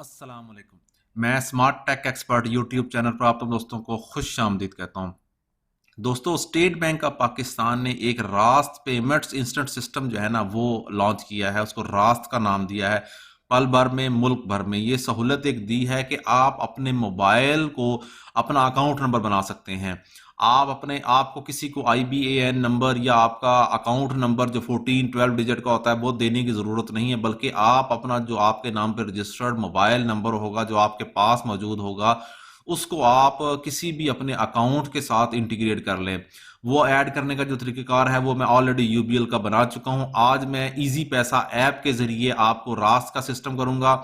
अस्सलाम वालेकुम। मैं smart tech expert YouTube channel पर आप तमाम दोस्तों को खुश आमदीद कहता हूं। दोस्तों, स्टेट बैंक ऑफ पाकिस्तान ने एक रास्त पेमेंट्स इंस्टेंट सिस्टम जो है ना वो लॉन्च किया है। उसको रास्त का नाम दिया है। पल भर में, मुल्क भर में ये सहूलत एक दी है कि आप अपने मोबाइल को अपना अकाउंट नंबर बना सकते हैं। आप अपने आपको किसी को IBAN नंबर या आपका अकाउंट नंबर जो 14-12 डिजिट का होता है वो देने की ज़रूरत नहीं है, बल्कि आप अपना जो आपके नाम पर रजिस्टर्ड मोबाइल नंबर होगा जो आपके पास मौजूद होगा उसको आप किसी भी अपने अकाउंट के साथ इंटीग्रेट कर लें। वो ऐड करने का जो तरीक़ेकार है वो मैं ऑलरेडी UBL का बना चुका हूं। आज मैं इजी पैसा ऐप के ज़रिए आपको रास्त का सिस्टम करूंगा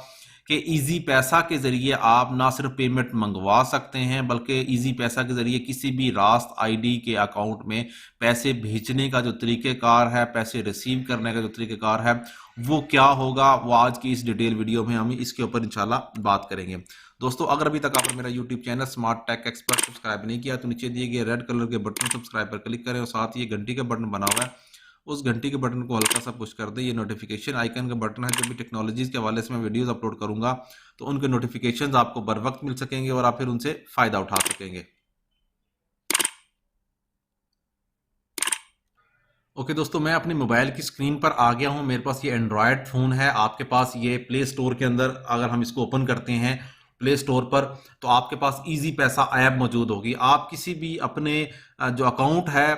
कि इजी पैसा के ज़रिए आप ना सिर्फ पेमेंट मंगवा सकते हैं बल्कि इजी पैसा के ज़रिए किसी भी रास्त ID के अकाउंट में पैसे भेजने का जो तरीक़ेकार है, पैसे रिसीव करने का जो तरीक़ेकार है वो क्या होगा, वो आज की इस डिटेल वीडियो में हम इसके ऊपर इंशाल्लाह बात करेंगे। दोस्तों, अगर अभी तक आपने मेरा YouTube channel smart tech expert subscribe नहीं किया तो नीचे दिए गए रेड कलर के बटन सब्सक्राइब पर क्लिक करें और साथ ही ये घंटी का बटन बना हुआ है, उस घंटी के बटन को हल्का सा पुश कर दें। ये नोटिफिकेशन आइकन का बटन है। जब भी टेक्नोलॉजीज के हवाले से मैं वीडियोस अपलोड करूंगा तो उनके नोटिफिकेशंस आपको बर वक्त मिल सकेंगे और आप फिर उनसे फायदा उठा सकेंगे। ओके दोस्तों, मैं अपने मोबाइल की स्क्रीन पर आ गया हूं। मेरे पास ये एंड्रॉयड फ़ोन है। आपके पास ये प्ले स्टोर के अंदर अगर हम इसको ओपन करते हैं प्ले स्टोर पर तो आपके पास इजी पैसा ऐप मौजूद होगी। आप किसी भी अपने जो अकाउंट है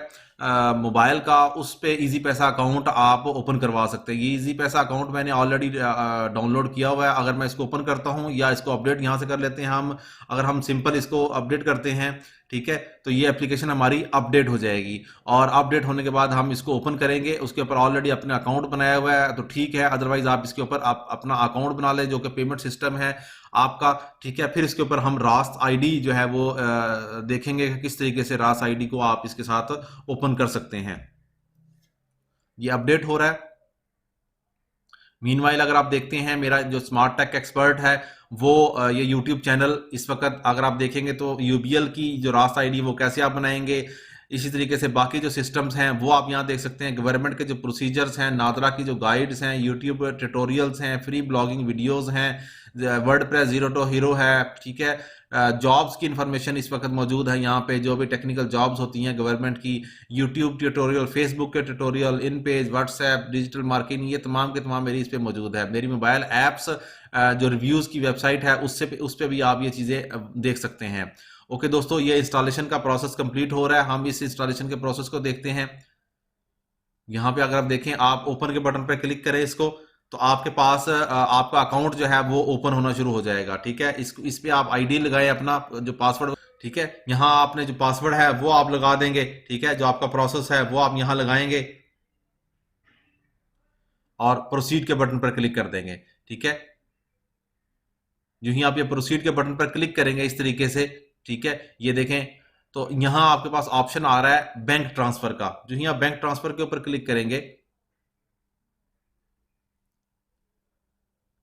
मोबाइल का उस पे इजी पैसा अकाउंट आप ओपन करवा सकते हैं। ये इजी पैसा अकाउंट मैंने ऑलरेडी डाउनलोड किया हुआ है। अगर मैं इसको ओपन करता हूं या इसको अपडेट यहां से कर लेते हैं हम, अगर हम सिंपल इसको अपडेट करते हैं, ठीक है, तो ये एप्लीकेशन हमारी अपडेट हो जाएगी और अपडेट होने के बाद हम इसको ओपन करेंगे। उसके ऊपर ऑलरेडी अपने अकाउंट बनाया हुआ है तो ठीक है, अदरवाइज आप इसके ऊपर आप अपना अकाउंट बना ले जो कि पेमेंट सिस्टम है आपका, ठीक है। फिर इसके ऊपर हम रास्त ID जो है वो देखेंगे कि किस तरीके से रास्त ID को आप इसके साथ ओपन कर सकते हैं। ये अपडेट हो रहा है। मीनवाइल अगर आप देखते हैं मेरा जो स्मार्ट टेक एक्सपर्ट है वो ये यूट्यूब चैनल इस वक्त अगर आप देखेंगे तो UBL की जो रास्त ID वो कैसे आप बनाएंगे, इसी तरीके से बाकी जो सिस्टम्स हैं वो आप यहाँ देख सकते हैं। गवर्नमेंट के जो प्रोसीजर्स हैं, नादरा की जो गाइड्स हैं, यूट्यूब ट्यूटोरियल्स हैं, फ्री ब्लॉगिंग वीडियोस हैं, वर्डप्रेस ज़ीरो टू हीरो है, ठीक है। जॉब्स की इंफॉर्मेशन इस वक्त मौजूद है यहाँ पे, जो भी टेक्निकल जॉब्स होती हैं गवर्नमेंट की, यूट्यूब ट्यूटोरियल, फेसबुक के ट्यूटोरियल, इन पेज, व्हाट्सएप, डिजिटल मार्केटिंग, ये तमाम के तमाम मेरी इस पे मौजूद है। मेरी मोबाइल ऐप्स जो रिव्यूज़ की वेबसाइट है उस पे भी आप ये चीज़ें देख सकते हैं। ओके दोस्तों, ये इंस्टॉलेशन का प्रोसेस कंप्लीट हो रहा है। हम इस इंस्टॉलेशन के प्रोसेस को देखते हैं। यहाँ पे अगर आप देखें, आप ओपन के बटन पर क्लिक करें इसको तो आपके पास आपका अकाउंट जो है वो ओपन होना शुरू हो जाएगा, ठीक है। इस पे आप ID लगाएं अपना जो पासवर्ड, ठीक है। यहाँ आपने जो पासवर्ड है वो आप लगा देंगे, ठीक है। जो आपका प्रोसेस है वो आप यहाँ लगाएंगे और प्रोसीड के बटन पर क्लिक कर देंगे, ठीक है। जो ही आप ये प्रोसीड के बटन पर क्लिक करेंगे इस तरीके से, ठीक है, ये देखें तो यहां आपके पास ऑप्शन आ रहा है बैंक ट्रांसफर का। जो ही आप बैंक ट्रांसफर के ऊपर क्लिक करेंगे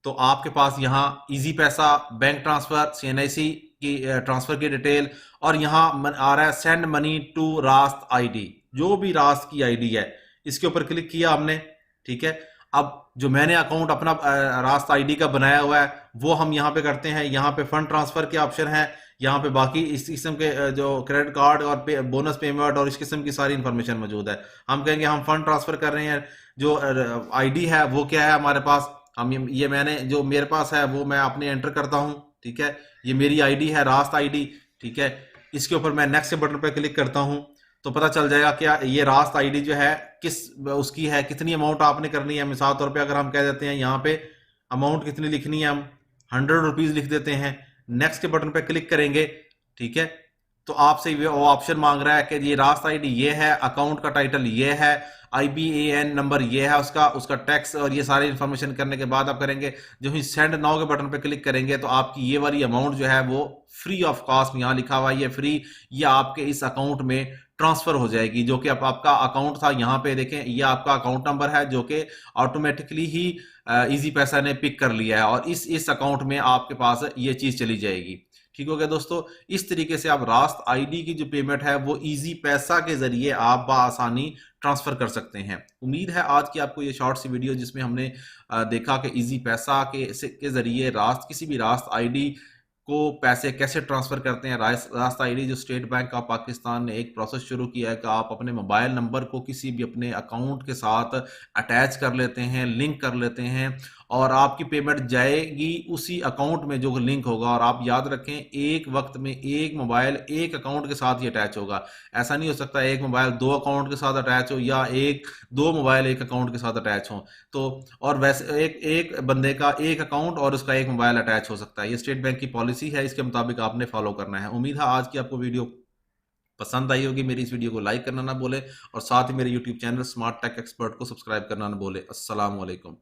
तो आपके पास यहां इजी पैसा, बैंक ट्रांसफर, CNIC की ट्रांसफर की डिटेल और यहां आ रहा है सेंड मनी टू रास्त ID। जो भी रास्त की ID है इसके ऊपर क्लिक किया हमने, ठीक है। अब जो मैंने अकाउंट अपना रास्त ID का बनाया हुआ है वो हम यहाँ पे करते हैं। यहाँ पे फंड ट्रांसफर के ऑप्शन है, यहाँ पे बाकी इस किस्म के जो क्रेडिट कार्ड और बोनस पेमेंट और इस किस्म की सारी इंफॉर्मेशन मौजूद है। हम कहेंगे हम फंड ट्रांसफर कर रहे हैं, जो ID है वो क्या है हमारे पास, हम ये मैंने जो मेरे पास है वो मैं अपने एंटर करता हूँ, ठीक है। ये मेरी ID है, रास्त ID, ठीक है। इसके ऊपर मैं नेक्स्ट बटन पर क्लिक करता हूँ तो पता चल जाएगा क्या ये रास्त ID जो है किस उसकी है, कितनी अमाउंट आपने करनी है। मिसाल तौर पे अगर हम कह देते हैं यहाँ पे अमाउंट कितनी लिखनी है, हम 100 रुपीज लिख देते हैं। नेक्स्ट के बटन पे क्लिक करेंगे, ठीक है, तो आपसे वो ऑप्शन मांग रहा है कि ये रास्त ID ये है, अकाउंट का टाइटल ये है, IBAN नंबर ये है उसका टैक्स और ये सारी इंफॉर्मेशन करने के बाद आप करेंगे। जो ही सेंड नाउ के बटन पे क्लिक करेंगे तो आपकी ये वाली अमाउंट जो है वो फ्री ऑफ कॉस्ट, यहाँ लिखा हुआ है ये फ्री, ये आपके इस अकाउंट में ट्रांसफर हो जाएगी। जो कि आपका अकाउंट था, यहाँ पे देखें ये आपका अकाउंट नंबर है जो कि ऑटोमेटिकली ही इजी पैसा ने पिक कर लिया है और इस अकाउंट में आपके पास ये चीज चली जाएगी, ठीक हो गया दोस्तों। इस तरीके से आप रास्त आईडी की जो पेमेंट है वो इजी पैसा के जरिए आप बआसानी ट्रांसफर कर सकते हैं। उम्मीद है आज की आपको ये शॉर्ट सी वीडियो जिसमें हमने देखा कि इजी पैसा के जरिए रास्त किसी भी रास्त आईडी को पैसे कैसे ट्रांसफर करते हैं। रास्त आईडी जो स्टेट बैंक ऑफ पाकिस्तान ने एक प्रोसेस शुरू किया है कि आप अपने मोबाइल नंबर को किसी भी अपने अकाउंट के साथ अटैच कर लेते हैं, लिंक कर लेते हैं और आपकी पेमेंट जाएगी उसी अकाउंट में जो लिंक होगा। और आप याद रखें एक वक्त में एक मोबाइल एक अकाउंट के साथ ही अटैच होगा। ऐसा नहीं हो सकता एक मोबाइल दो अकाउंट के साथ अटैच हो या दो मोबाइल एक अकाउंट के साथ अटैच हो। तो और वैसे एक बंदे का एक अकाउंट और उसका एक मोबाइल अटैच हो सकता है। ये स्टेट बैंक की पॉलिसी है, इसके मुताबिक आपने फॉलो करना है। उम्मीद है आज की आपको वीडियो पसंद आई होगी। मेरी इस वीडियो को लाइक करना ना भूले और साथ ही मेरे YouTube channel smart tech expert को सब्सक्राइब करना ना भूले। अस्सलाम वालेकुम।